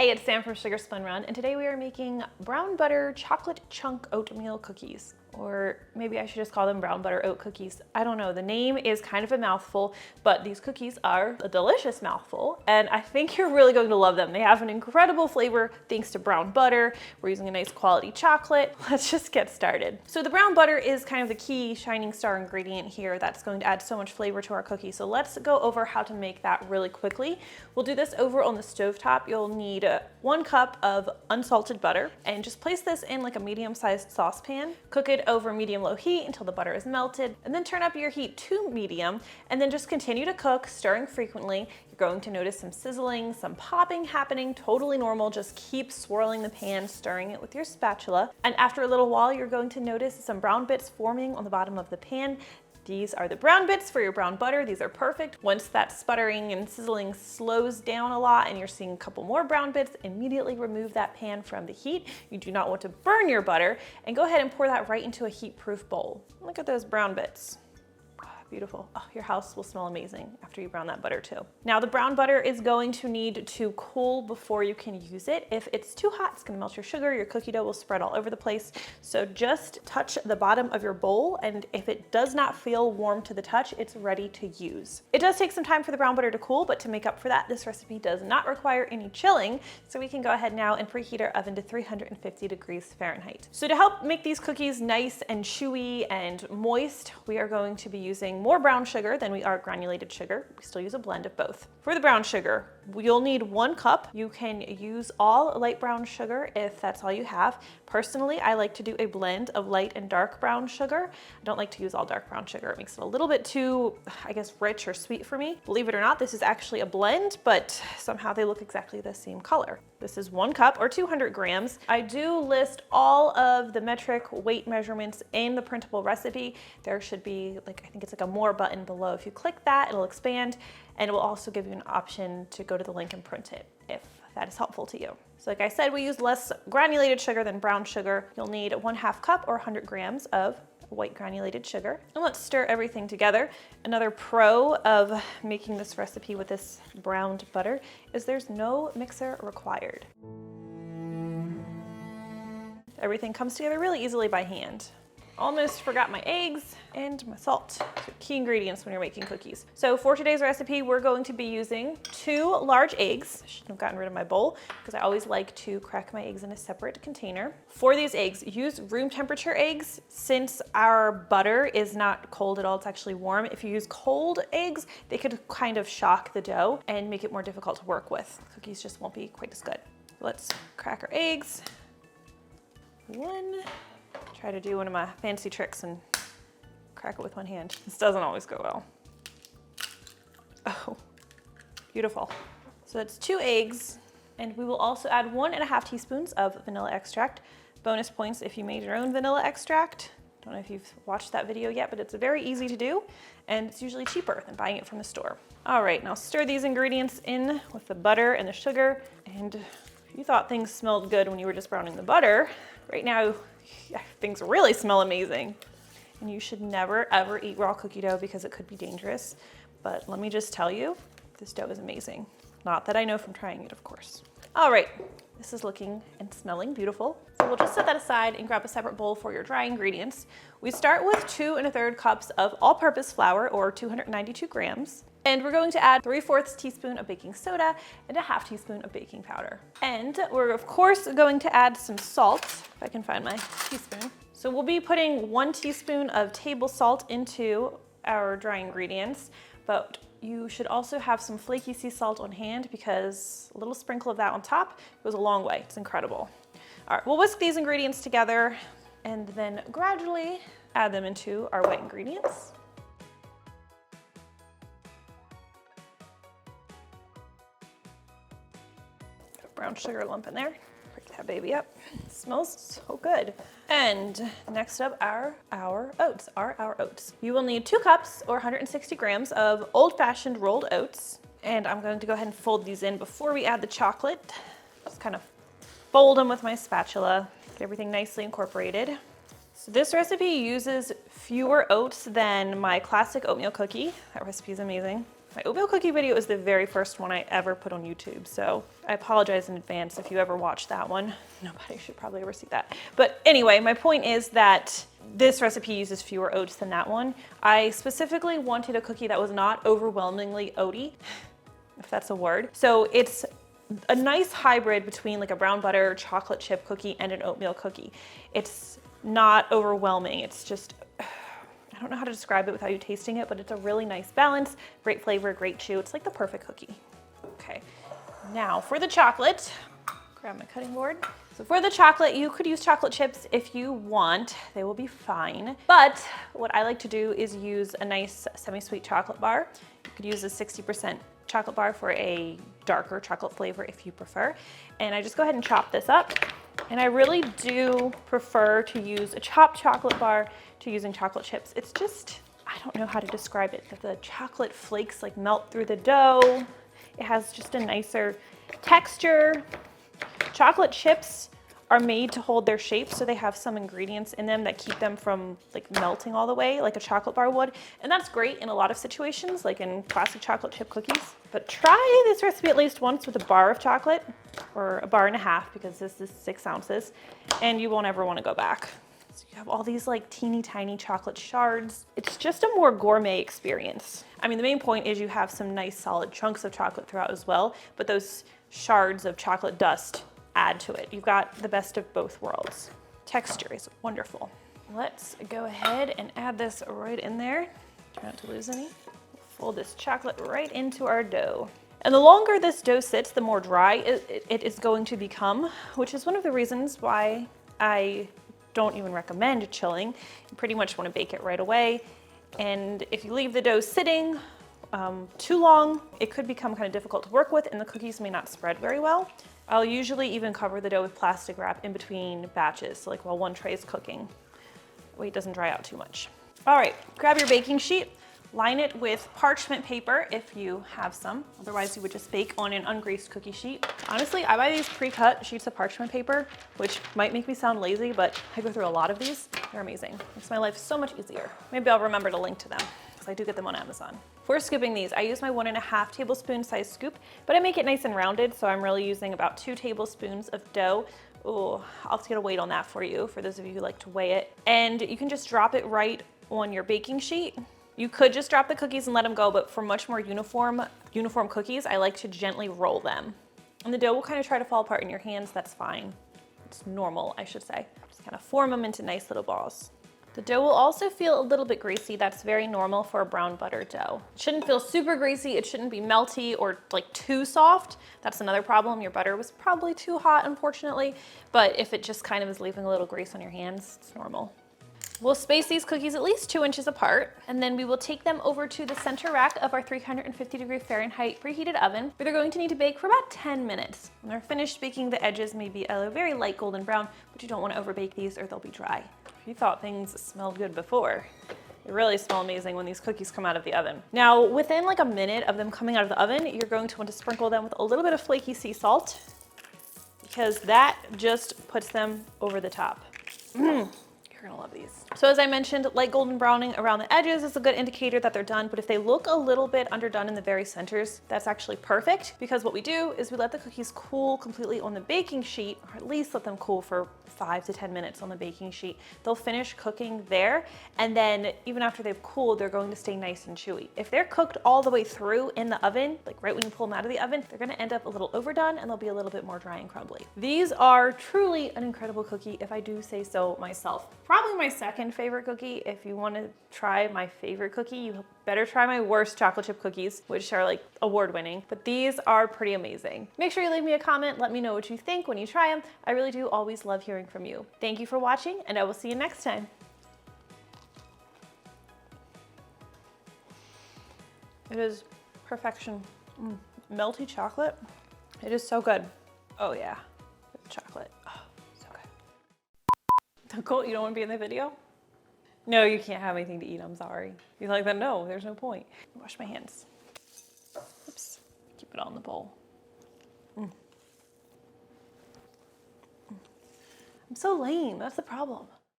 Hey, it's Sam from Sugar Spun Run, and today we are making brown butter chocolate chunk oatmeal cookies. Or maybe I should just call them brown butter oat cookies. I don't know, the name is kind of a mouthful, but these cookies are a delicious mouthful, and I think you're really going to love them. They have an incredible flavor thanks to brown butter. We're using a nice quality chocolate. Let's just get started. So the brown butter is kind of the key shining star ingredient here that's going to add so much flavor to our cookie. So let's go over how to make that really quickly. We'll do this over on the stovetop. You'll need 1 cup of unsalted butter, and just place this in like a medium-sized saucepan. Cook it over medium-low heat until the butter is melted, and then turn up your heat to medium, and then just continue to cook, stirring frequently. You're going to notice some sizzling, some popping happening, totally normal. Just keep swirling the pan, stirring it with your spatula. And after a little while, you're going to notice some brown bits forming on the bottom of the pan. These are the brown bits for your brown butter. These are perfect. Once that sputtering and sizzling slows down a lot and you're seeing a couple more brown bits, immediately remove that pan from the heat. You do not want to burn your butter, and go ahead and pour that right into a heat-proof bowl. Look at those brown bits. Beautiful. Oh, your house will smell amazing after you brown that butter too. Now the brown butter is going to need to cool before you can use it. If it's too hot, it's gonna melt your sugar, your cookie dough will spread all over the place. So just touch the bottom of your bowl, and if it does not feel warm to the touch, it's ready to use. It does take some time for the brown butter to cool, but to make up for that, this recipe does not require any chilling. So we can go ahead now and preheat our oven to 350 degrees Fahrenheit. So to help make these cookies nice and chewy and moist, we are going to be using more brown sugar than we are granulated sugar. We still use a blend of both. For the brown sugar, you'll need 1 cup. You can use all light brown sugar if that's all you have. Personally, I like to do a blend of light and dark brown sugar. I don't like to use all dark brown sugar. It makes it a little bit too, I guess, rich or sweet for me. Believe it or not, this is actually a blend, but somehow they look exactly the same color. This is 1 cup or 200 grams. I do list all of the metric weight measurements in the printable recipe. There should be I think it's like a more button below. If you click that, it'll expand, and it will also give you an option to go to the link and print it if that is helpful to you. So like I said, we use less granulated sugar than brown sugar. You'll need 1/2 cup or 100 grams of white granulated sugar. And let's stir everything together. Another pro of making this recipe with this browned butter is there's no mixer required. Everything comes together really easily by hand. Almost forgot my eggs and my salt. So key ingredients when you're making cookies. So for today's recipe, we're going to be using 2 large eggs. I shouldn't have gotten rid of my bowl because I always like to crack my eggs in a separate container. For these eggs, use room temperature eggs. Since our butter is not cold at all, it's actually warm. If you use cold eggs, they could kind of shock the dough and make it more difficult to work with. Cookies just won't be quite as good. Let's crack our eggs. 1. Try to do one of my fancy tricks and crack it with 1 hand. This doesn't always go well. Oh, beautiful. So that's 2 eggs, and we will also add 1½ teaspoons of vanilla extract. Bonus points if you made your own vanilla extract. Don't know if you've watched that video yet, but it's very easy to do, and it's usually cheaper than buying it from the store. All right, now stir these ingredients in with the butter and the sugar, and if you thought things smelled good when you were just browning the butter, right now, things really smell amazing. And you should never ever eat raw cookie dough because it could be dangerous. But let me just tell you, this dough is amazing. Not that I know from trying it, of course. All right, this is looking and smelling beautiful. So we'll just set that aside and grab a separate bowl for your dry ingredients. We start with 2 1/3 cups of all-purpose flour, or 292 grams. And we're going to add 3/4 teaspoon of baking soda and 1/2 teaspoon of baking powder. And we're of course going to add some salt, if I can find my teaspoon. So we'll be putting 1 teaspoon of table salt into our dry ingredients, but you should also have some flaky sea salt on hand because a little sprinkle of that on top goes a long way. It's incredible. All right, we'll whisk these ingredients together and then gradually add them into our wet ingredients. Brown sugar lump in there. Break that baby up. It smells so good. And next up are our oats. You will need 2 cups or 160 grams of old-fashioned rolled oats. And I'm going to go ahead and fold these in before we add the chocolate. Just kind of fold them with my spatula. Get everything nicely incorporated. So this recipe uses fewer oats than my classic oatmeal cookie. That recipe is amazing. My oatmeal cookie video is the very first one I ever put on YouTube, so I apologize in advance if you ever watched that one. Nobody should probably ever see that. But anyway, my point is that this recipe uses fewer oats than that one. I specifically wanted a cookie that was not overwhelmingly oaty, if that's a word. So it's a nice hybrid between like a brown butter chocolate chip cookie and an oatmeal cookie. It's not overwhelming. It's just, I don't know how to describe it without you tasting it, but it's a really nice balance, great flavor, great chew. It's like the perfect cookie. Okay, now for the chocolate, grab my cutting board. So for the chocolate, you could use chocolate chips if you want, they will be fine. But what I like to do is use a nice semi-sweet chocolate bar. You could use a 60% chocolate bar for a darker chocolate flavor if you prefer. And I just go ahead and chop this up. And I really do prefer to use a chopped chocolate bar to using chocolate chips. It's just, I don't know how to describe it, but the chocolate flakes like melt through the dough. It has just a nicer texture. Chocolate chips are made to hold their shape, so they have some ingredients in them that keep them from like melting all the way like a chocolate bar would. And that's great in a lot of situations, like in classic chocolate chip cookies. But try this recipe at least once with a bar of chocolate, or a bar and a half, because this is 6 ounces, and you won't ever want to go back. So you have all these like teeny tiny chocolate shards. It's just a more gourmet experience. I mean, the main point is you have some nice solid chunks of chocolate throughout as well, but those shards of chocolate dust add to it. You've got the best of both worlds. Texture is wonderful. Let's go ahead and add this right in there. Try not to lose any. Fold this chocolate right into our dough. And the longer this dough sits, the more dry it is going to become, which is one of the reasons why I don't even recommend chilling. You pretty much want to bake it right away. And if you leave the dough sitting too long, it could become kind of difficult to work with and the cookies may not spread very well. I'll usually even cover the dough with plastic wrap in between batches, so like while one tray is cooking. That way it doesn't dry out too much. All right, grab your baking sheet. Line it with parchment paper if you have some. Otherwise, you would just bake on an ungreased cookie sheet. Honestly, I buy these pre-cut sheets of parchment paper, which might make me sound lazy, but I go through a lot of these. They're amazing. Makes my life so much easier. Maybe I'll remember to link to them, because I do get them on Amazon. For scooping these, I use my 1.5 tablespoon-sized scoop, but I make it nice and rounded, so I'm really using about 2 tablespoons of dough. Oh, I'll have to get a weight on that for you, for those of you who like to weigh it. And you can just drop it right on your baking sheet. You could just drop the cookies and let them go, but for much more uniform cookies, I like to gently roll them. And the dough will kind of try to fall apart in your hands, that's fine. It's normal, I should say. Just kind of form them into nice little balls. The dough will also feel a little bit greasy. That's very normal for a brown butter dough. It shouldn't feel super greasy. It shouldn't be melty or like too soft. That's another problem. Your butter was probably too hot, unfortunately. But if it just kind of is leaving a little grease on your hands, it's normal. We'll space these cookies at least 2 inches apart, and then we will take them over to the center rack of our 350 Fahrenheit preheated oven, where they're going to need to bake for about 10 minutes. When they're finished baking, the edges may be a very light golden brown, but you don't want to overbake these or they'll be dry. If you thought things smelled good before, they really smell amazing when these cookies come out of the oven. Now, within like a minute of them coming out of the oven, you're going to want to sprinkle them with a little bit of flaky sea salt, because that just puts them over the top. You're gonna love these. So as I mentioned, light golden browning around the edges is a good indicator that they're done, but if they look a little bit underdone in the very centers, that's actually perfect, because what we do is we let the cookies cool completely on the baking sheet, or at least let them cool for 5 to 10 minutes on the baking sheet. They'll finish cooking there, and then even after they've cooled, they're going to stay nice and chewy. If they're cooked all the way through in the oven, like right when you pull them out of the oven, they're gonna end up a little overdone and they'll be a little bit more dry and crumbly. These are truly an incredible cookie, if I do say so myself. Probably my second favorite cookie. If you want to try my favorite cookie, you better try my worst chocolate chip cookies, which are like award-winning, but these are pretty amazing. Make sure you leave me a comment. Let me know what you think when you try them. I really do always love hearing from you. Thank you for watching, and I will see you next time. It is perfection. Melty chocolate. It is so good. Oh yeah, chocolate. Oh, so good. Cool, you don't want to be in the video? No, you can't have anything to eat, I'm sorry. He's like that, no, there's no point. Wash my hands. Oops, keep it on the bowl. I'm so lame, that's the problem.